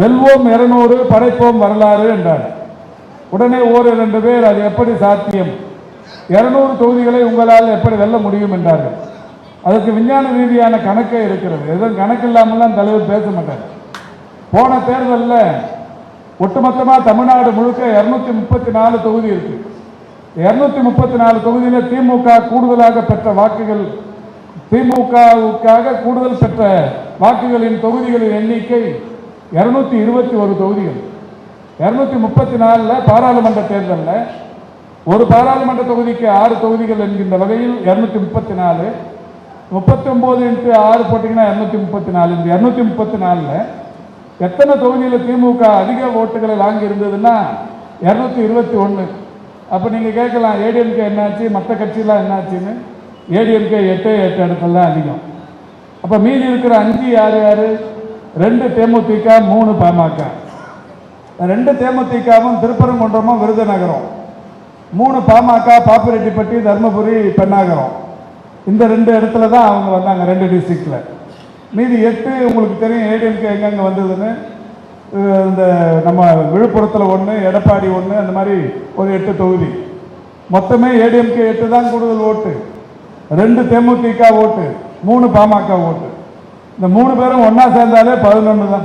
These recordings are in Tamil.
வெல்வோம் 200 படைப்போம் வரலாறு என்றார். உடனே ஓரிரண்டு பேர் அது எப்படி சாத்தியம், 200 தொகுதிகளை உங்களால் எப்படி வெல்ல முடியும் என்றார்கள். அதுக்கு விஞ்ஞான ரீதியான கணக்கே இருக்கிறது. எதுவும் கணக்கு இல்லாமல்லாம் தலைவர் பேச மாட்டார். போன தேர்தலில் ஒட்டுமொத்தமாக தமிழ்நாடு முழுக்க 234 தொகுதி இருக்கு. 234 தொகுதியில் திமுக கூடுதலாக பெற்ற வாக்குகள், திமுகவுக்காக கூடுதல் பெற்ற வாக்குகளின் தொகுதிகளின் எண்ணிக்கை 221 தொகுதிகள். 234 பாராளுமன்ற தேர்தலில் ஒரு பாராளுமன்ற தொகுதிக்கு 6 தொகுதிகள் என்கின்ற வகையில் 234, 39 × 6 போட்டிங்கன்னா 234. இந்த 234 எத்தனை தொகுதியில் திமுக அதிக ஓட்டுகளை வாங்கி இருந்ததுன்னா 221. அப்போ நீங்கள் கேட்கலாம் ஏடிஎம்கே என்னாச்சு, மற்ற கட்சியெலாம் என்னாச்சுன்னு. ஏடிஎம்கே 8 இடத்துல அதிகம். அப்போ மீதி இருக்கிற 5 யார் யார்? 2 தேமுதிக, 3 பாமக. 2 தேமுதிகவும் திருப்பரங்குன்றமும் விருதுநகரம், 3 பாமக பாப்பிரெட்டிப்பட்டி, தர்மபுரி, பெண்ணாகரம். இந்த 2 இடத்துல தான் அவங்க வந்தாங்க, 2 டிஸ்ட்ரிக்டில். மீதி 8 உங்களுக்கு தெரியும் ஏடிஎம்கே எங்கெங்கே வந்ததுன்னு. இந்த நம்ம விழுப்புரத்தில் 1, எடப்பாடி 1, அந்த மாதிரி ஒரு 8 தொகுதி. மொத்தமே ஏடிஎம்கே 8 தான் கூடுதல் ஓட்டு, 2 தேமுதிக ஓட்டு, 3 பாமக ஓட்டு. இந்த 3 பேரும் ஒன்றா சேர்ந்தாலே 11 தான்,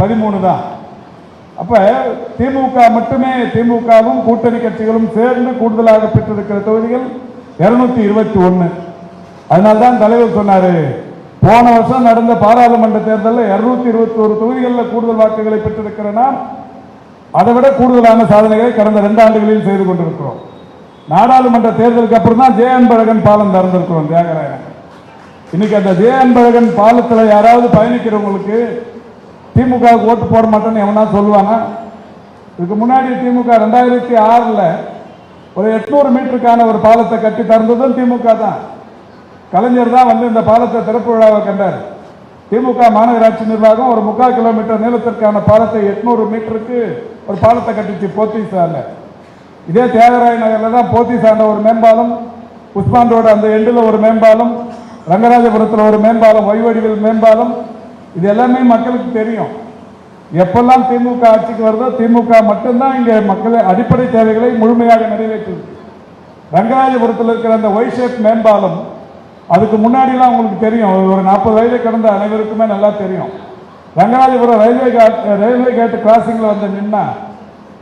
13 தான். அப்போ திமுக மட்டுமே, திமுகவும் கூட்டணி கட்சிகளும் சேர்ந்து கூடுதலாக பெற்றிருக்கிற தொகுதிகள் 221. அதனால்தான் தலைவர் சொன்னார், போன வருஷம் நடந்த பாராளுமன்ற தேர்தலில் 221 தொகுதிகளில் கூடுதல் வாக்குகளை பெற்றிருக்கிறனா, அதை விட கூடுதலான சாதனைகளை கடந்த 2 ஆண்டுகளில் செய்து கொண்டிருக்கிறோம். நாடாளுமன்ற தேர்தலுக்கு அப்புறம் தான் ஜே.அன்பழகன் பாலம் திறந்திருக்கிறோம் தியாகராயன். இன்னைக்கு அந்த ஜே.அன்பழகன் பாலத்தில் யாராவது பயணிக்கிறவங்களுக்கு திமுக ஓட்டு போட மாட்டேன்னு எவனா சொல்லுவானா? இதுக்கு முன்னாடி திமுக 2006 ஒரு 800 மீட்டருக்கான ஒரு பாலத்தை கட்டி திறந்ததும் திமுக தான். கலைஞர் தான் வந்து இந்த பாலத்தை திறப்பு விழாவை கண்டார். திமுக மாநகராட்சி நிர்வாகம் ஒரு 3/4 கிலோமீட்டர் நீளத்திற்கான பாலத்தை 800 மீட்டருக்கு ஒரு பாலத்தை கட்டிச்சு போத்தீஸால. இதே தியாகராய நகரில் தான் போத்தீஸாண்ட ஒரு மேம்பாலம், உஸ்மான் ரோடு அந்த எண்டில் ஒரு மேம்பாலம், ரங்கராஜபுரத்தில் ஒரு மேம்பாலம், ஒய்வடிவில் மேம்பாலம். இது எல்லாமே மக்களுக்கு தெரியும். எப்பெல்லாம் திமுக ஆட்சிக்கு வருதோ திமுக மட்டும்தான் இங்கே மக்கள் அடிப்படை தேவைகளை முழுமையாக நிறைவேற்றுது. ரங்கராஜபுரத்தில் இருக்கிற அந்த ஒய் ஷேப் மேம்பாலம், அதுக்கு முன்னாடிலாம் உங்களுக்கு தெரியும், ஒரு 40 வயதை கடந்த அனைவருக்குமே நல்லா தெரியும். ரங்கராஜபுரம் ரயில்வே கேட்டு கிராசிங்கில் வந்து நின்னா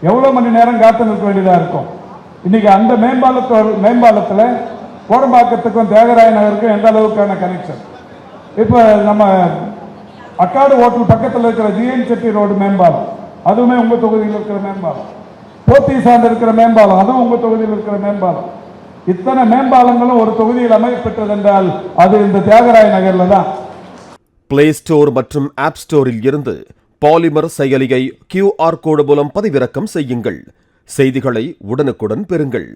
எவ்வளோ மணி நேரம் காத்து நிற்க வேண்டியதாக இருக்கும். இன்னைக்கு அந்த மேம்பாலத்தில் கோடம்பாக்கத்துக்கும் தியாகராய நகருக்கும் எந்த அளவுக்கான கனெக்ஷன். இப்போ நம்ம அக்காடு ஹோட்டல் பக்கத்தில் இருக்கிற ஜிஎன் செட்டி ரோடு மேம்பாலம், அதுவுமே உங்கள் தொகுதியில் இருக்கிற மேம்பாலம். போத்தி சார்ந்து இருக்கிற மேம்பாலம், அதுவும் உங்கள் தொகுதியில் இருக்கிற மேம்பாலம். இத்தனை மேம்பாலங்களும் ஒரு தொகுதியில் அமையப்பெற்றது என்றால் அது இந்த தியாகராய நகரில் தான். பிளே ஸ்டோர் மற்றும் ஆப் ஸ்டோரில் இருந்து பாலிமர் செயலியை QR கோடு மூலம் பதிவிறக்கம் செய்யுங்கள். செய்திகளை உடனுக்குடன் பெறுங்கள்.